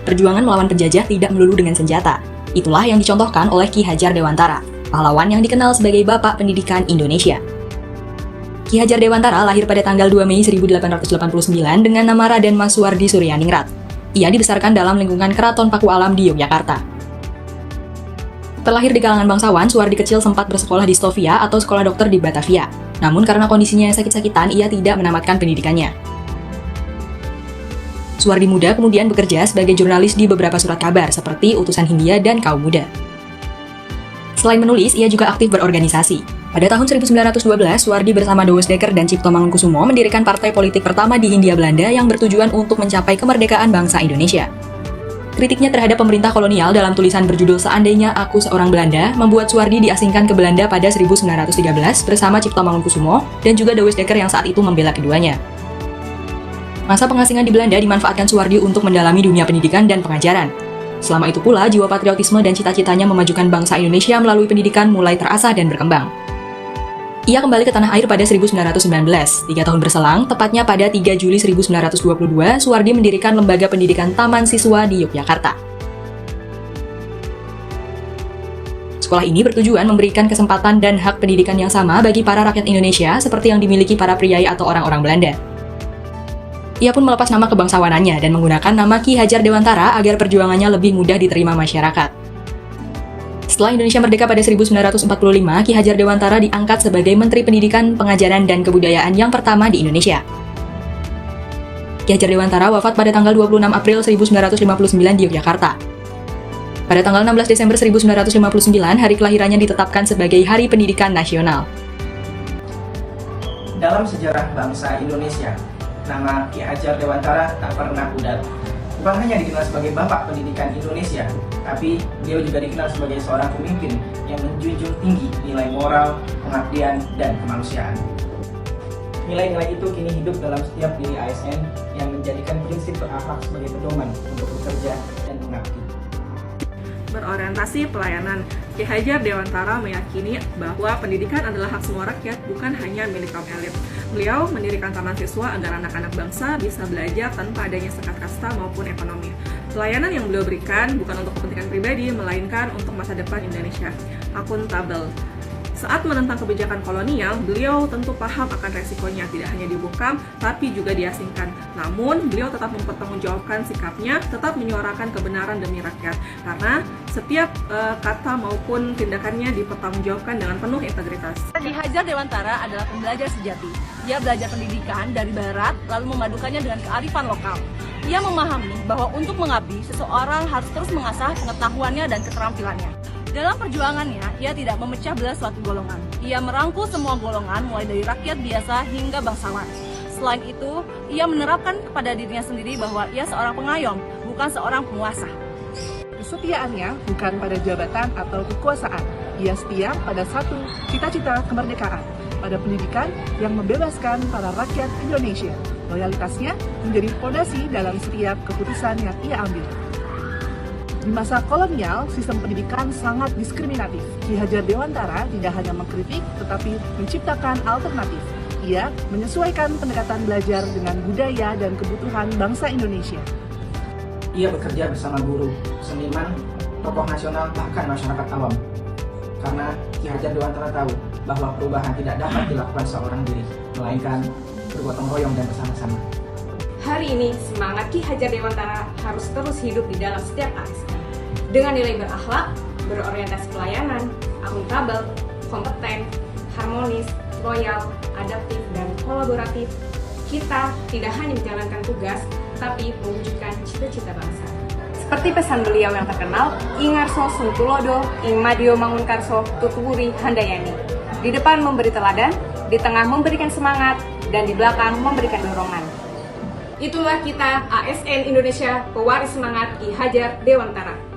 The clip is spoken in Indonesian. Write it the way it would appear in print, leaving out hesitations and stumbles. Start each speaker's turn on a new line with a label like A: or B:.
A: perjuangan melawan penjajah tidak melulu dengan senjata. Itulah yang dicontohkan oleh Ki Hajar Dewantara, pahlawan yang dikenal sebagai Bapak Pendidikan Indonesia. Ki Hajar Dewantara lahir pada tanggal 2 Mei 1889 dengan nama Raden Mas Suwardi Suryaningrat. Ia dibesarkan dalam lingkungan Keraton Pakualam di Yogyakarta. Terlahir di kalangan bangsawan, Suwardi kecil sempat bersekolah di Stovia atau sekolah dokter di Batavia. Namun karena kondisinya yang sakit-sakitan, ia tidak menamatkan pendidikannya. Suwardi muda kemudian bekerja sebagai jurnalis di beberapa surat kabar seperti Utusan Hindia dan Kaum Muda. Selain menulis, ia juga aktif berorganisasi. Pada tahun 1912, Suwardi bersama Douwes Dekker dan Cipto Mangunkusumo mendirikan partai politik pertama di Hindia Belanda yang bertujuan untuk mencapai kemerdekaan bangsa Indonesia. Kritiknya terhadap pemerintah kolonial dalam tulisan berjudul Seandainya Aku Seorang Belanda membuat Suwardi diasingkan ke Belanda pada 1913 bersama Cipto Mangunkusumo dan juga Douwes Dekker yang saat itu membela keduanya. Masa pengasingan di Belanda dimanfaatkan Suwardi untuk mendalami dunia pendidikan dan pengajaran. Selama itu pula, jiwa patriotisme dan cita-citanya memajukan bangsa Indonesia melalui pendidikan mulai terasah dan berkembang. Ia kembali ke tanah air pada 1919. 3 tahun berselang, tepatnya pada 3 Juli 1922, Suwardi mendirikan Lembaga Pendidikan Taman Siswa di Yogyakarta. Sekolah ini bertujuan memberikan kesempatan dan hak pendidikan yang sama bagi para rakyat Indonesia seperti yang dimiliki para priai atau orang-orang Belanda. Ia pun melepas nama kebangsawanannya dan menggunakan nama Ki Hajar Dewantara agar perjuangannya lebih mudah diterima masyarakat. Setelah Indonesia merdeka pada 1945, Ki Hajar Dewantara diangkat sebagai Menteri Pendidikan, Pengajaran, dan Kebudayaan yang pertama di Indonesia. Ki Hajar Dewantara wafat pada tanggal 26 April 1959 di Yogyakarta. Pada tanggal 16 Desember 1959, hari kelahirannya ditetapkan sebagai Hari Pendidikan Nasional.
B: Dalam sejarah bangsa Indonesia, nama Ki Hajar Dewantara tak pernah pudar. Bukan hanya dikenal sebagai Bapak Pendidikan Indonesia, tapi beliau juga dikenal sebagai seorang pemimpin yang menjunjung tinggi nilai moral, pengabdian, dan kemanusiaan. Nilai-nilai itu kini hidup dalam setiap diri ASN yang menjadikan prinsip berakhlak sebagai pedoman untuk bekerja dan mengabdi.
C: Berorientasi pelayanan, Ki Hajar Dewantara meyakini bahwa pendidikan adalah hak semua rakyat, bukan hanya milik kaum elit. Beliau mendirikan taman siswa agar anak-anak bangsa bisa belajar tanpa adanya sekat kasta maupun ekonomi. Pelayanan yang beliau berikan bukan untuk kepentingan pribadi, melainkan untuk masa depan Indonesia. Akuntabel. Saat menentang kebijakan kolonial, beliau tentu paham akan resikonya, tidak hanya dibungkam, tapi juga diasingkan. Namun, beliau tetap mempertanggungjawabkan sikapnya, tetap menyuarakan kebenaran demi rakyat. Karena setiap kata maupun tindakannya dipertanggungjawabkan dengan penuh integritas.
D: Ki Hajar Dewantara adalah pembelajar sejati. Ia belajar pendidikan dari barat, lalu memadukannya dengan kearifan lokal. Ia memahami bahwa untuk mengabdi, seseorang harus terus mengasah pengetahuannya dan keterampilannya. Dalam perjuangannya, ia tidak memecah belah suatu golongan. Ia merangkul semua golongan, mulai dari rakyat biasa hingga bangsawan. Selain itu, ia menerapkan kepada dirinya sendiri bahwa ia seorang pengayom, bukan seorang penguasa.
E: Kesetiaannya bukan pada jabatan atau kekuasaan. Ia setia pada satu, cita-cita kemerdekaan, pada pendidikan yang membebaskan para rakyat Indonesia. Loyalitasnya menjadi fondasi dalam setiap keputusan yang ia ambil. Di masa kolonial, sistem pendidikan sangat diskriminatif. Ki Hajar Dewantara tidak hanya mengkritik, tetapi menciptakan alternatif. Ia menyesuaikan pendekatan belajar dengan budaya dan kebutuhan bangsa Indonesia.
B: Ia bekerja bersama guru, seniman, tokoh nasional, bahkan masyarakat awam. Karena Ki Hajar Dewantara tahu bahwa perubahan tidak dapat dilakukan seorang diri, melainkan bergotong royong dan bersama-sama.
F: Hari ini, semangat Ki Hajar Dewantara harus terus hidup di dalam setiap ASN. Dengan nilai berakhlak, berorientasi pelayanan, akuntabel, kompeten, harmonis, loyal, adaptif, dan kolaboratif, kita tidak hanya menjalankan tugas, tapi mewujudkan cita-cita bangsa. Seperti pesan beliau yang terkenal, Ingarso Sungtulodo, Ing Madio Mangunkarso, Tutuburi Handayani. Di depan memberi teladan, di tengah memberikan semangat, dan di belakang memberikan dorongan. Itulah kita ASN Indonesia, pewaris semangat Ki Hajar Dewantara.